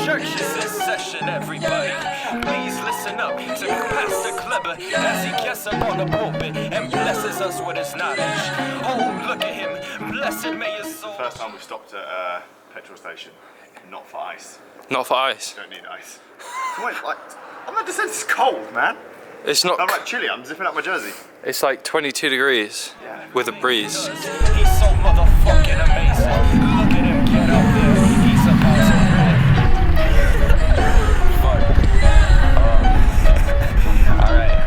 church is in session, everybody. Please listen up to Pastor Clever as he gets up on the pulpit and blesses us with his knowledge. Oh, look at him. Blessed may his soul. First time we stopped at a petrol station, not for ice. Not for ice. Don't need ice. I'm not just saying it's cold, man. It's not. I'm like chilly. I'm zipping up my jersey. It's like 22 degrees with a breeze. He's so motherfucking amazing. Look at him get up there. He's about to rip. Alright.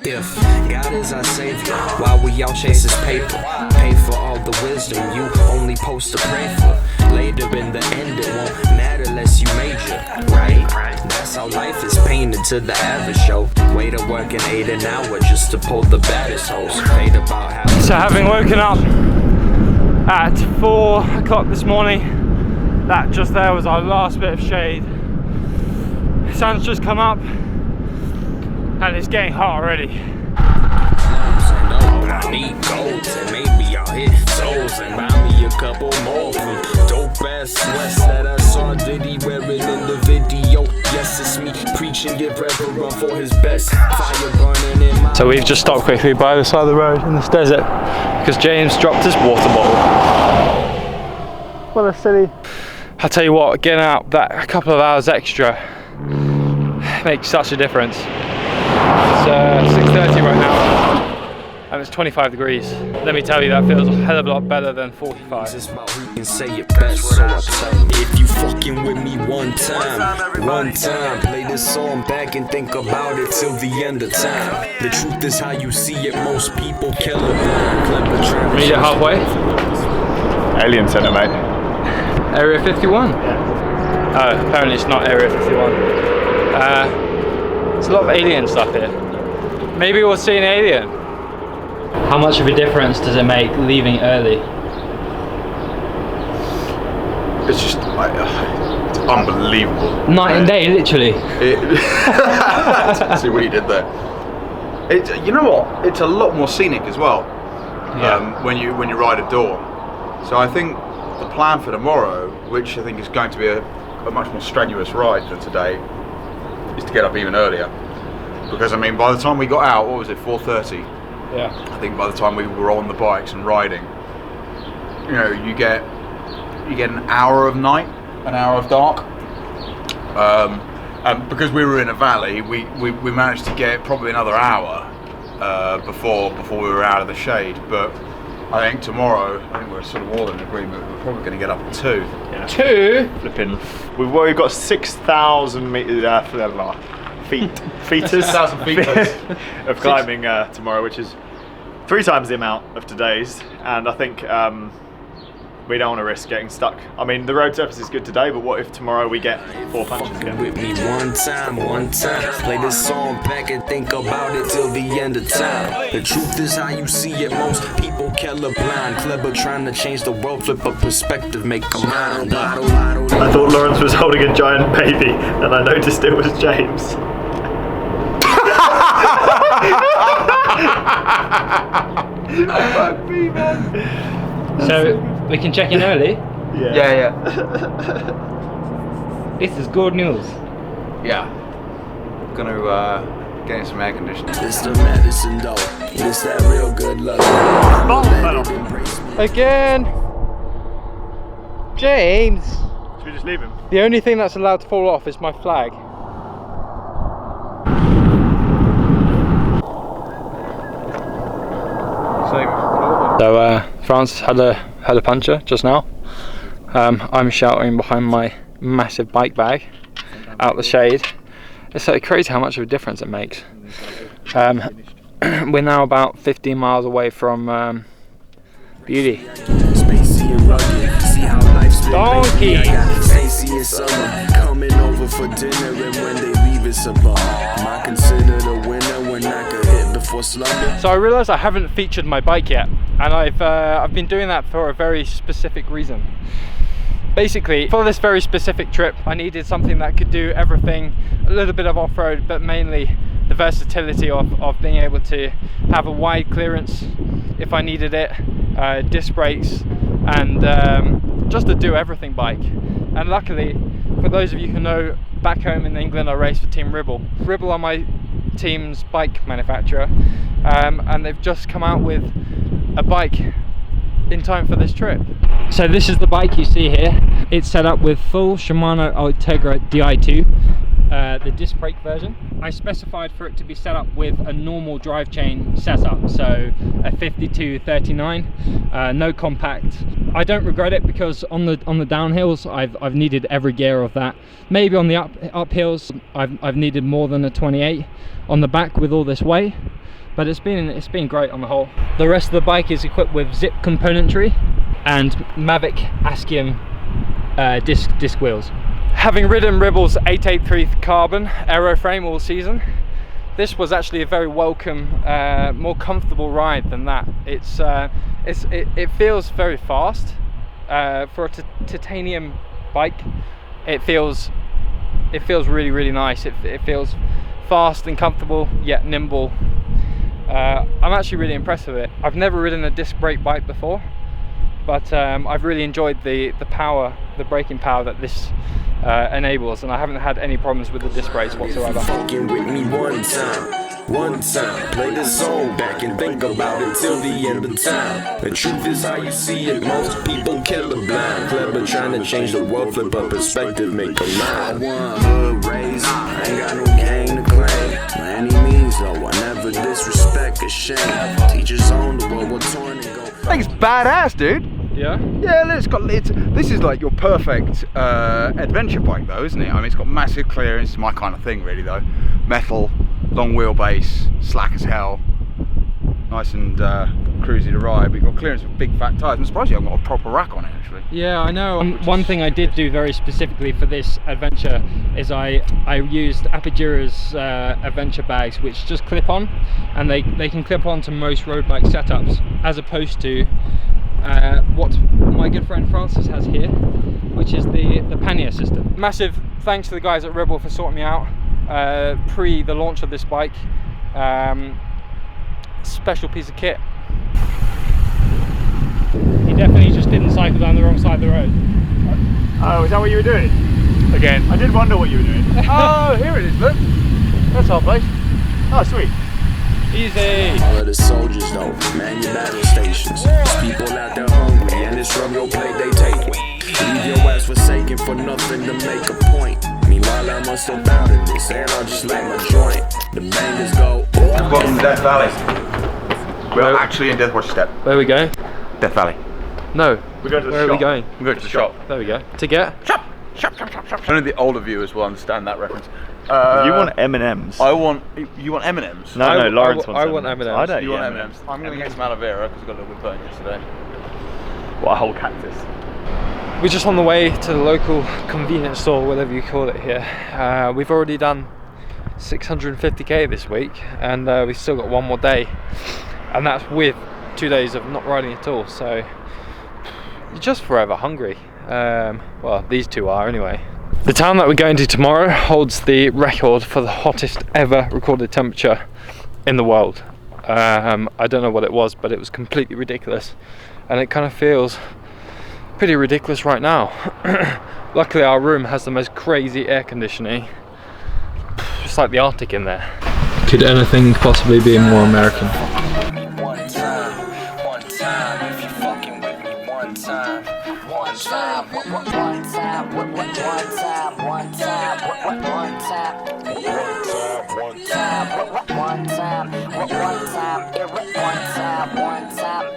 If God is our savior, while we all chase his paper, pay for all the wisdom you only supposed to pray for. Later in the end it won't matter unless you major, right? That's how life is painted to the average show. Way to work in 8 an hour just to pull the baddest hoes. Paid about how. So having woken up at 4 o'clock this morning, that just there was our last bit of shade. The sun's just come up and it's getting hot already. I need goals and maybe I'll hit souls and buy me a couple more from dope ass sweats that I saw Diddy wearing in the video. Yes, it's me preaching, give reverend for his best. Fire burning in my. So we've just stopped quickly by the side of the road in this desert because James dropped his water bottle. What a silly. I tell you what, getting out that a couple of hours extra makes such a difference. It's 6:30 right now. And it's 25 degrees. Let me tell you, that feels a hell of a lot better than 45. If you fucking with me one time, play this song back and think about it till the end of time. The truth is how you see it, most people kill it. Meet it halfway. Alien Centre, mate. Area 51? Oh, apparently it's not Area 51. There's a lot of alien stuff here. Maybe we'll see an alien. How much of a difference does it make leaving early? It's just it's unbelievable. Night and day, literally. See what you did there. You know what? It's a lot more scenic as well. When you ride a door. So I think the plan for tomorrow, which I think is going to be a much more strenuous ride than today, is to get up even earlier. Because I mean, by the time we got out, what was it, 4:30? Yeah. I think by the time we were on the bikes and riding, you know, you get an hour of night, an hour of dark. And because we were in a valley, we managed to get probably another hour before we were out of the shade. But I think tomorrow, I think we're sort of all in agreement. We're probably going to get up at 2. Yeah. 2? Flipping. We've got 6,000 meters. Feeters 6,000 feet of climbing tomorrow, which is 3 times the amount of today's, and I think we don't want to risk getting stuck. I mean, the road surface is good today, but what if tomorrow we get 4 punches again? With me one time, play this song back and think about it till the end of time. The truth is how you see it, most people colorblind. Clever trying to change the world, flip a perspective, make a mind. I thought Lawrence was holding a giant baby, and I noticed it was James. Fuck me, man. So we can check in early? Yeah. This is good news. Yeah. Gonna get in some air conditioning. It's the medicine though, it's that real good love. Again! James! Should we just leave him? The only thing that's allowed to fall off is my flag. So France had a puncture just now. I'm shouting behind my massive bike bag out the shade. It's so crazy how much of a difference it makes. We're now about 15 miles away from Beauty. Donkey! Stacey and Summer coming over for dinner, and when they leave it's a bummer. Am I considered a winner when I could hit before slumber? So I realised I haven't featured my bike yet, and I've been doing that for a very specific reason. Basically, for this very specific trip, I needed something that could do everything, a little bit of off-road, but mainly the versatility of being able to have a wide clearance if I needed it, disc brakes, and just a do everything bike. And luckily For those of you who know, back home in England I race for Team Ribble. Ribble are my team's bike manufacturer, and they've just come out with a bike in time for this trip. So this is the bike you see here. It's set up with full Shimano Ultegra Di2, the disc brake version. I specified for it to be set up with a normal drive chain setup, so a 5239, no compact. I don't regret it because on the downhills I've needed every gear of that. Maybe on the uphills I've needed more than a 28 on the back with all this weight. But it's been great on the whole. The rest of the bike is equipped with zip componentry and Mavic Ascium disc wheels. Having ridden Ribble's 883 carbon aeroframe all season, this was actually a very welcome, more comfortable ride than that. It feels very fast for a titanium bike. It feels really nice. It feels fast and comfortable yet nimble. I'm actually really impressed with it. I've never ridden a disc brake bike before, but I've really enjoyed the power, the braking power that this enables, and I haven't had any problems with the disc brakes whatsoever. Fucking with me one time, play this song back and think about it till the end of time. The truth is how you see it, most people colorblind. Clever trying to change the world, flip up perspective, make a mind. One hood raised, I ain't got no game to claim. By any means though, I never disrespect a shame. Teachers on the world, we're torn and go. I think it's badass, dude. Yeah? Yeah, this is like your perfect adventure bike though, isn't it? I mean, it's got massive clearance. It's my kind of thing really though. Metal, long wheelbase, slack as hell. Nice and cruisy to ride, but you've got clearance with big fat tyres. I'm surprised you haven't got a proper rack on it actually. Yeah, I know. One thing I did do very specifically for this adventure is I used Apogera's adventure bags, which just clip on, and they can clip on to most road bike setups, as opposed to what my good friend Francis has here, which is the pannier system. Massive thanks to the guys at Ribble for sorting me out pre the launch of this bike. Special piece of kit. He definitely just didn't cycle down the wrong side of the road. Oh, is that what you were doing? Again. I did wonder what you were doing. Oh, here it is, look. That's our place. Oh, sweet. Easy. All of the soldiers though, man your battle stations. There's people out there hungry and it's from your plate they take it. Leave your ass forsaken for nothing to make a point. Meanwhile I'm still bound in this and I'll just let my joint. The bangers go. Welcome to Death Valley. We're actually in Death Watch Step. Where are we going? Death Valley. No. We're going to the Where shop. are we going? We're going to the shop. There we go. To get? Shop. Only the older viewers will understand that reference. You want M&M's? You want M&M's? No, Lawrence wants I want M&Ms. I don't You eat want M&Ms? I'm going to get some aloe vera because I got a little bit burnt yesterday. What, a whole cactus? We're just on the way to the local convenience store, whatever you call it here. We've already done 650k this week, and we've still got one more day, and that's with 2 days of not riding at all, so you're just forever hungry. Well, these two are anyway. The town that we're going to tomorrow holds the record for the hottest ever recorded temperature in the world. I don't know what it was, but it was completely ridiculous, and it kind of feels pretty ridiculous right now. Luckily our room has the most crazy air conditioning. It's like the Arctic in there. Could anything possibly be more American? One time, if you fucking with me one time. One time, one time, one time, one time, one time, one time, one time, one time,